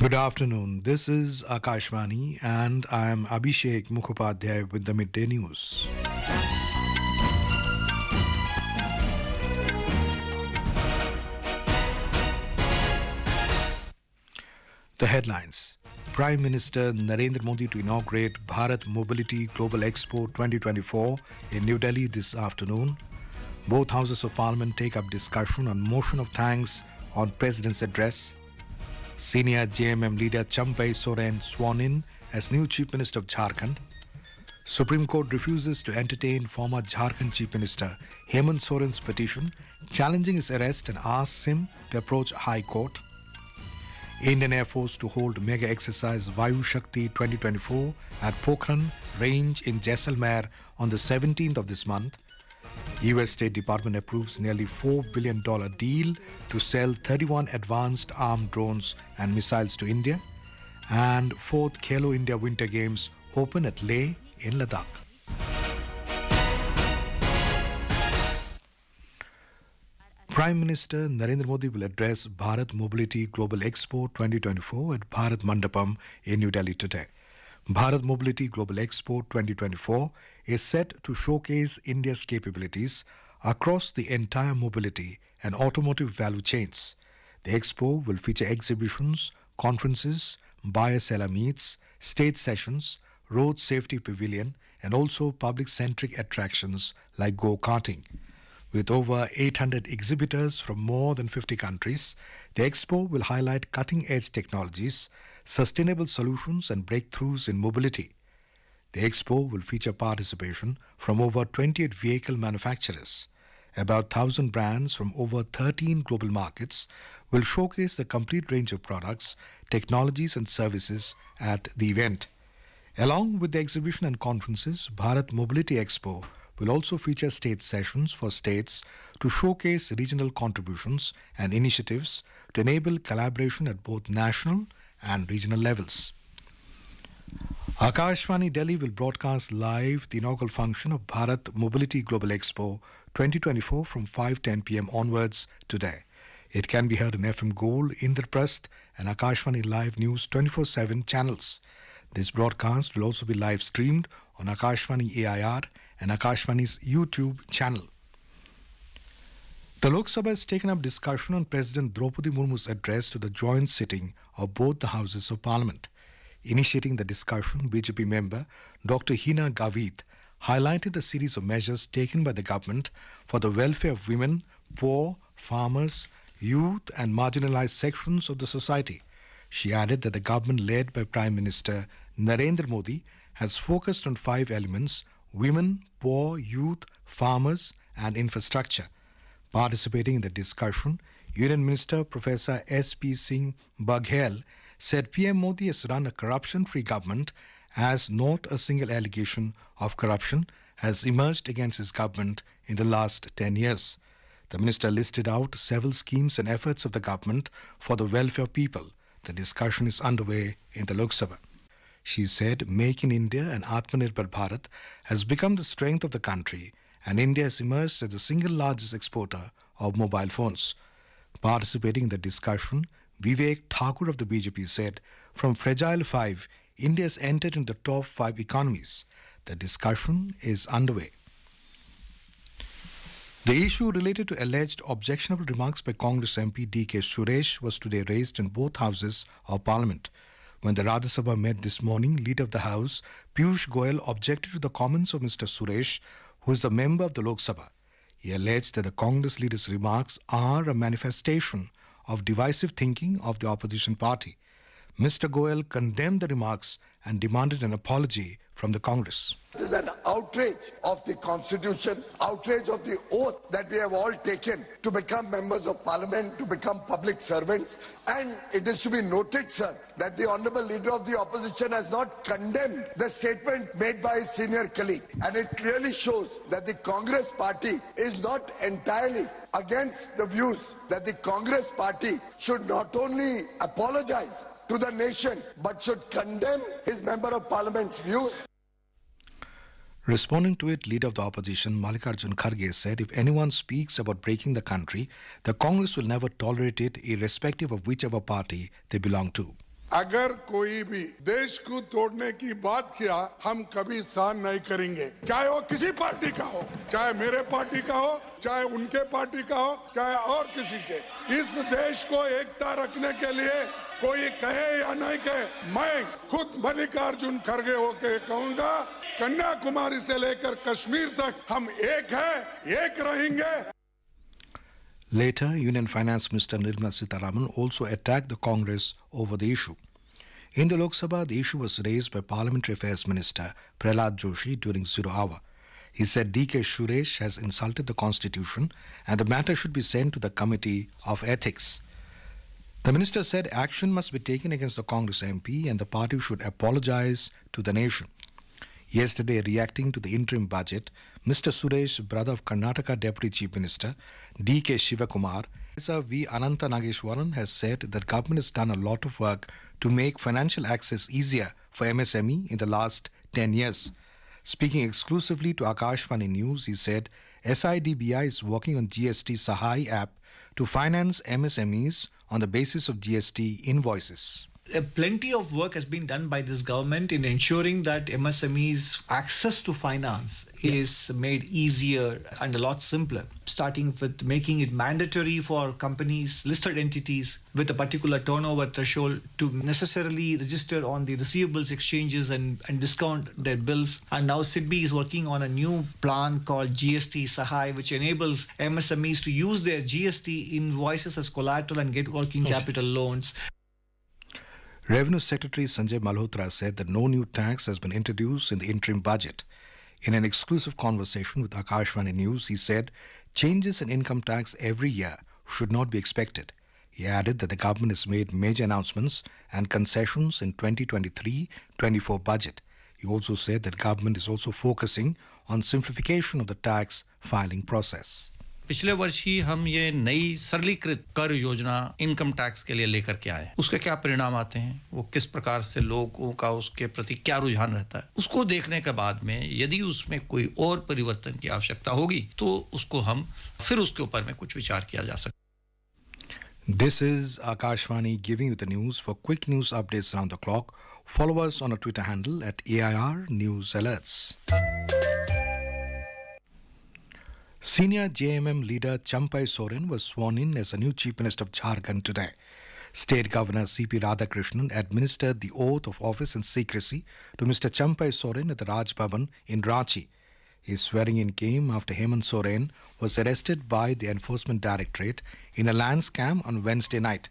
Good afternoon. This is Akashvani and I am Abhishek Mukhopadhyay with the Midday News. The headlines. Prime Minister Narendra Modi to inaugurate Bharat Mobility Global Expo 2024 in New Delhi this afternoon. Both houses of parliament take up discussion on motion of thanks on President's address. Senior JMM leader Champai Soren sworn in as new Chief Minister of Jharkhand. Supreme Court refuses to entertain former Jharkhand Chief Minister Hemant Soren's petition challenging his arrest and asks him to approach High Court. Indian Air Force to hold mega exercise Vayu Shakti 2024 at Pokharan Range in Jaisalmer on the 17th of this month. US State Department approves nearly $4 billion deal to sell 31 advanced armed drones and missiles to India. And 4th Khelo India Winter Games open at Leh in Ladakh. Prime Minister Narendra Modi will address Bharat Mobility Global Expo 2024 at Bharat Mandapam in New Delhi today. Bharat Mobility Global Expo 2024 is set to showcase India's capabilities across the entire mobility and automotive value chains. The expo will feature exhibitions, conferences, buyer-seller meets, state sessions, road safety pavilion, and also public-centric attractions like go-karting. With over 800 exhibitors from more than 50 countries, the expo will highlight cutting-edge technologies, sustainable solutions and breakthroughs in mobility. The expo will feature participation from over 28 vehicle manufacturers. About 1,000 brands from over 13 global markets will showcase the complete range of products, technologies and services at the event. Along with the exhibition and conferences, Bharat Mobility Expo will also feature state sessions for states to showcase regional contributions and initiatives to enable collaboration at both national and regional levels. Akashvani Delhi will broadcast live the inaugural function of Bharat Mobility Global Expo 2024 from 5:10 p.m. onwards today. It can be heard on FM Gold, Indraprasth and Akashvani Live News 24/7 channels. This broadcast will also be live streamed on Akashvani AIR and Akashvani's YouTube channel. The Lok Sabha has taken up discussion on President Draupadi Murmu's address to the joint sitting of both the houses of parliament. Initiating the discussion, BJP member Dr. Hina Gavit highlighted the series of measures taken by the government for the welfare of women, poor, farmers, youth and marginalized sections of the society. She added that the government led by Prime Minister Narendra Modi has focused on 5 elements: women, poor, youth, farmers and infrastructure. Participating in the discussion, Union Minister Professor S.P. Singh Baghel said PM Modi has run a corruption-free government as not a single allegation of corruption has emerged against his government in the last 10 years. The minister listed out several schemes and efforts of the government for the welfare of people. The discussion is underway in the Lok Sabha. She said Make in India and Atmanirbhar Bharat has become the strength of the country and India has emerged as the single largest exporter of mobile phones. Participating in the discussion, Vivek Thakur of the BJP said, from Fragile 5, India has entered into the top 5 economies. The discussion is underway. The issue related to alleged objectionable remarks by Congress MP D.K. Suresh was today raised in both houses of parliament. When the Rajya Sabha met this morning, Leader of the House, Piyush Goyal, objected to the comments of Mr. Suresh, who is a member of the Lok Sabha. He alleged that the Congress leader's remarks are a manifestation of divisive thinking of the opposition party. Mr. Goyal condemned the remarks and demanded an apology from the Congress. It is an outrage of the Constitution, outrage of the oath that we have all taken to become members of Parliament, to become public servants. And it is to be noted, sir, that the Honourable Leader of the Opposition has not condemned the statement made by his senior colleague. And it clearly shows that the Congress party is not entirely against the views that the Congress party should not only apologize to the nation, but should condemn his Member of Parliament's views. Responding to it, Leader of the Opposition, Mallikarjun Kharge, said if anyone speaks about breaking the country, the Congress will never tolerate it irrespective of whichever party they belong to. अगर कोई भी देश को तोड़ने की बात किया हम कभी सहन नहीं करेंगे, चाहे वो किसी पार्टी का हो, चाहे मेरे पार्टी का हो, चाहे उनके पार्टी का हो, चाहे और किसी के। इस देश को एकता रखने के लिए कोई कहे या नहीं कहे, मैं खुद मल्लिकार्जुन खड़गे होके कहूंगा, कन्याकुमारी से लेकर कश्मीर तक हम एक हैं, एक रहेंगे। Later, Union Finance Minister Nirmala Sitharaman also attacked the Congress over the issue. In the Lok Sabha, the issue was raised by Parliamentary Affairs Minister Prahlad Joshi during 0 hour. He said DK Suresh has insulted the Constitution and the matter should be sent to the Committee of Ethics. The minister said action must be taken against the Congress MP and the party should apologize to the nation. Yesterday, reacting to the interim budget, Mr. Suresh, brother of Karnataka Deputy Chief Minister D.K. Shivakumar, Professor V. Ananta Nageshwaran has said that government has done a lot of work to make financial access easier for MSME in the last 10 years. Speaking exclusively to Akashvani News, he said SIDBI is working on GST Sahai app to finance MSMEs on the basis of GST invoices. Plenty of work has been done by this government in ensuring that MSMEs' access to finance is made easier and a lot simpler, starting with making it mandatory for companies, listed entities with a particular turnover threshold to necessarily register on the receivables exchanges and discount their bills. And now SIDBI is working on a new plan called GST Sahai, which enables MSMEs to use their GST invoices as collateral and get working capital loans. Revenue Secretary Sanjay Malhotra said that no new tax has been introduced in the interim budget. In an exclusive conversation with Akashvani News, he said changes in income tax every year should not be expected. He added that the government has made major announcements and concessions in 2023-24 budget. He also said that government is also focusing on simplification of the tax filing process. पिछले वर्ष ही हम ये नई सरलीकृत कर योजना income tax के लिए लेकर के आए। उसके क्या परिणाम आते हैं, वो किस प्रकार से लोगों का उसके प्रति क्या रुझान रहता है, उसको देखने के बाद में यदि उसमें कोई और परिवर्तन की आवश्यकता होगी तो उसको हम फिर उसके ऊपर में कुछ विचार किया जा सकता। This is Akashvani giving you the news. For quick news updates around the clock, follow us on our Twitter handle at AIR News Alerts. Senior JMM leader Champai Soren was sworn in as a new Chief Minister of Jharkhand today. State Governor C.P. Radhakrishnan administered the oath of office in secrecy to Mr. Champai Soren at the Raj Bhavan in Ranchi. His swearing-in came after Hemant Soren was arrested by the Enforcement Directorate in a land scam on Wednesday night.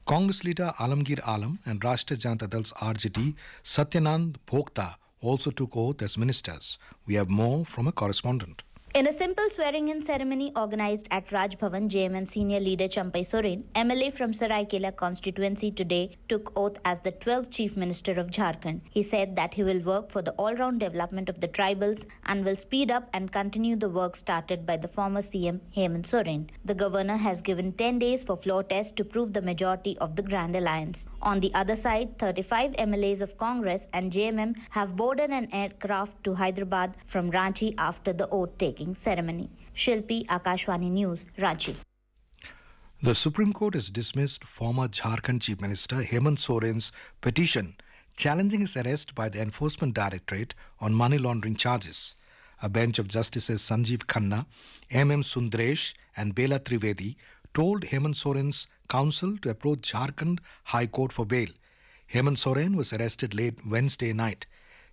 Congress leader Alamgir Alam and Rashtriya Janata Dal's RJD Satyanand Bhokta also took oath as ministers. We have more from a correspondent. In a simple swearing-in ceremony organized at Raj Bhavan, JMM senior leader Champai Soren, MLA from Saraikela constituency today took oath as the 12th Chief Minister of Jharkhand. He said that he will work for the all-round development of the tribals and will speed up and continue the work started by the former CM Hemant Soren. The governor has given 10 days for floor test to prove the majority of the Grand Alliance. On the other side, 35 MLAs of Congress and JMM have boarded an aircraft to Hyderabad from Ranchi after the oath-taking ceremony. Shilpi, Akashvani News, Ranchi. The Supreme Court has dismissed former Jharkhand Chief Minister Hemant Soren's petition challenging his arrest by the Enforcement Directorate on money laundering charges. A bench of Justices Sanjeev Khanna, M.M. Sundaresh and Bela Trivedi told Hemant Soren's counsel to approach Jharkhand High Court for bail. Hemant Soren was arrested late Wednesday night.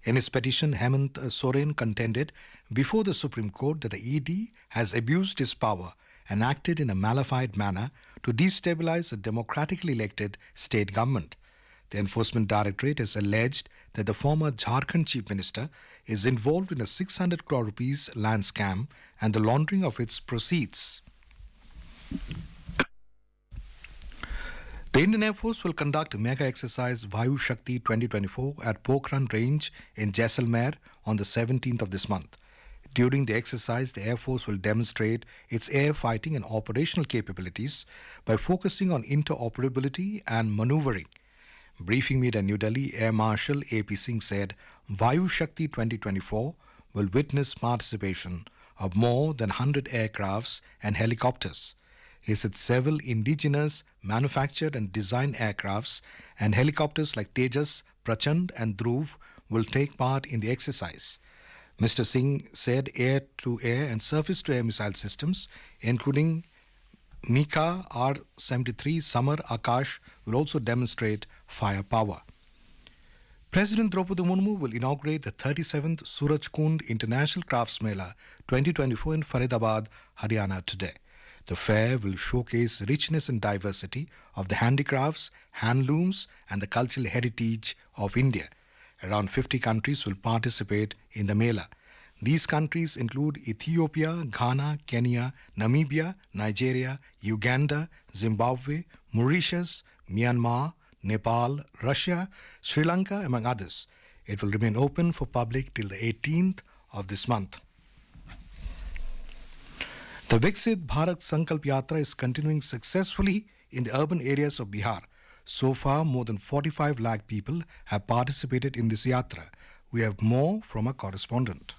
In his petition, Hemant Soren contended before the Supreme Court that the ED has abused his power and acted in a malified manner to destabilize a democratically elected state government. The Enforcement Directorate has alleged that the former Jharkhand Chief Minister is involved in a 600 crore rupees land scam and the laundering of its proceeds. The Indian Air Force will conduct a mega exercise Vayu Shakti 2024 at Pokharan Range in Jaisalmer on the 17th of this month. During the exercise, the Air Force will demonstrate its air fighting and operational capabilities by focusing on interoperability and maneuvering. Briefing me at New Delhi, Air Marshal A.P. Singh said Vayu Shakti 2024 will witness participation of more than 100 aircrafts and helicopters. He said several indigenous, manufactured and designed aircrafts and helicopters like Tejas, Prachand and Dhruv will take part in the exercise. Mr. Singh said air-to-air and surface-to-air missile systems, including Mika R-73 Samar Akash, will also demonstrate firepower. President Draupadi Murmu will inaugurate the 37th Surajkund International Crafts Mela 2024 in Faridabad, Haryana today. The fair will showcase richness and diversity of the handicrafts, handlooms and the cultural heritage of India. Around 50 countries will participate in the Mela. These countries include Ethiopia, Ghana, Kenya, Namibia, Nigeria, Uganda, Zimbabwe, Mauritius, Myanmar, Nepal, Russia, Sri Lanka, among others. It will remain open for public till the 18th of this month. The Viksit Bharat Sankalp Yatra is continuing successfully in the urban areas of Bihar. So far, more than 45 lakh people have participated in this yatra. We have more from our correspondent.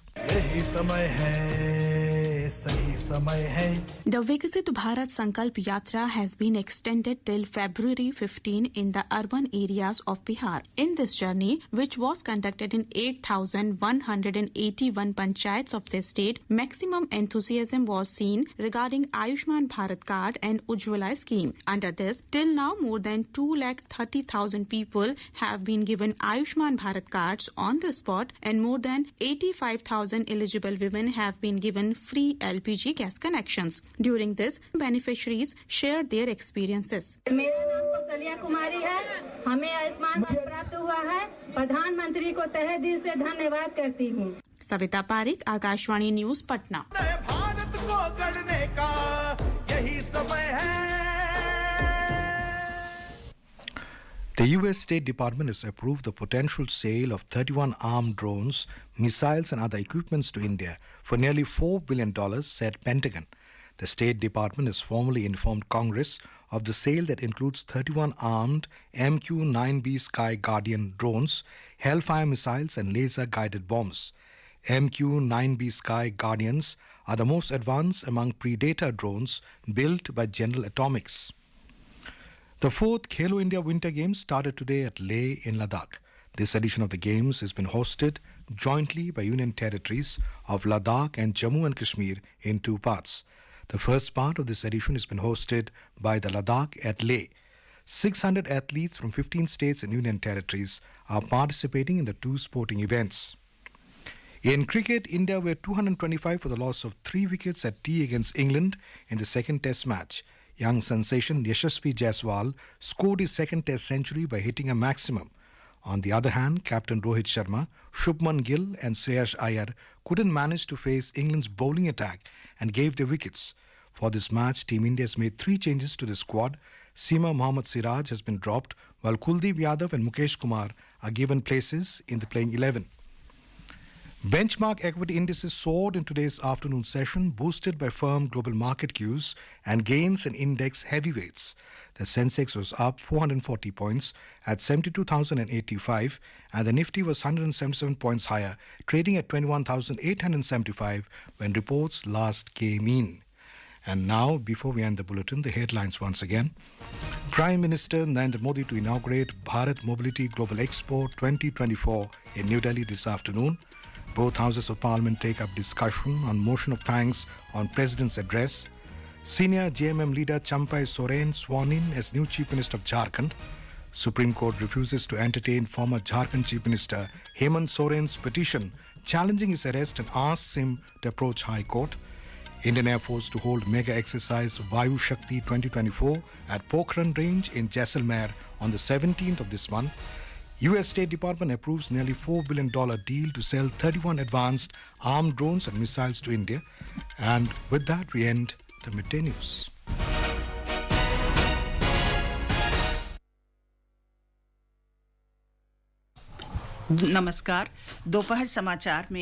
The Viksit Bharat Sankalp Yatra has been extended till February 15 in the urban areas of Bihar. In this journey, which was conducted in 8,181 panchayats of the state, maximum enthusiasm was seen regarding Ayushman Bharat card and Ujjwala scheme. Under this, till now more than 2,30,000 people have been given Ayushman Bharat cards on the spot, and more than 85,000 eligible women have been given free LPG gas connections. During this, beneficiaries shared their experiences. मेरा नाम कौशल्या कुमारी है। हमें आयुष्मान भारत प्राप्त हुआ है। प्रधानमंत्री को तहे दिल से धन्यवाद करती हूँ। सविता पारिक, आकाशवाणी न्यूज, पटना। भारत को गढ़ने का यही समय है। The U.S. State Department has approved the potential sale of 31 armed drones, missiles and other equipments to India for nearly $4 billion, said Pentagon. The State Department has formally informed Congress of the sale that includes 31 armed MQ-9B Sky Guardian drones, Hellfire missiles and laser-guided bombs. MQ-9B Sky Guardians are the most advanced among Predator drones built by General Atomics. The fourth Khelo India Winter Games started today at Leh in Ladakh. This edition of the Games has been hosted jointly by Union Territories of Ladakh and Jammu and Kashmir in two parts. The first part of this edition has been hosted by the Ladakh at Leh. 600 athletes from 15 states and Union Territories are participating in the two sporting events. In cricket, India were 225 for the loss of 3 wickets at tea against England in the second Test match. Young sensation Yashasvi Jaiswal scored his second Test century by hitting a maximum. On the other hand, Captain Rohit Sharma, Shubman Gill and Shreyas Iyer couldn't manage to face England's bowling attack and gave their wickets. For this match, Team India has made 3 changes to the squad. Seema Mohammad Siraj has been dropped, while Kuldeep Yadav and Mukesh Kumar are given places in the playing 11. Benchmark equity indices soared in today's afternoon session, boosted by firm global market cues and gains in index heavyweights. The Sensex was up 440 points at 72,085 and the Nifty was 177 points higher, trading at 21,875 when reports last came in. And now, before we end the bulletin, the headlines once again. Prime Minister Narendra Modi to inaugurate Bharat Mobility Global Expo 2024 in New Delhi this afternoon. Both houses of parliament take up discussion on motion of thanks on President's address. Senior JMM leader Champai Soren sworn in as new Chief Minister of Jharkhand. Supreme Court refuses to entertain former Jharkhand Chief Minister Hemant Soren's petition challenging his arrest and asks him to approach High Court. Indian Air Force to hold mega exercise Vayu Shakti 2024 at Pokharan Range in Jaisalmer on the 17th of this month. U.S. State Department approves nearly $4 billion deal to sell 31 advanced armed drones and missiles to India. And with that, we end the midday news. नमस्कार, दोपहर समाचार में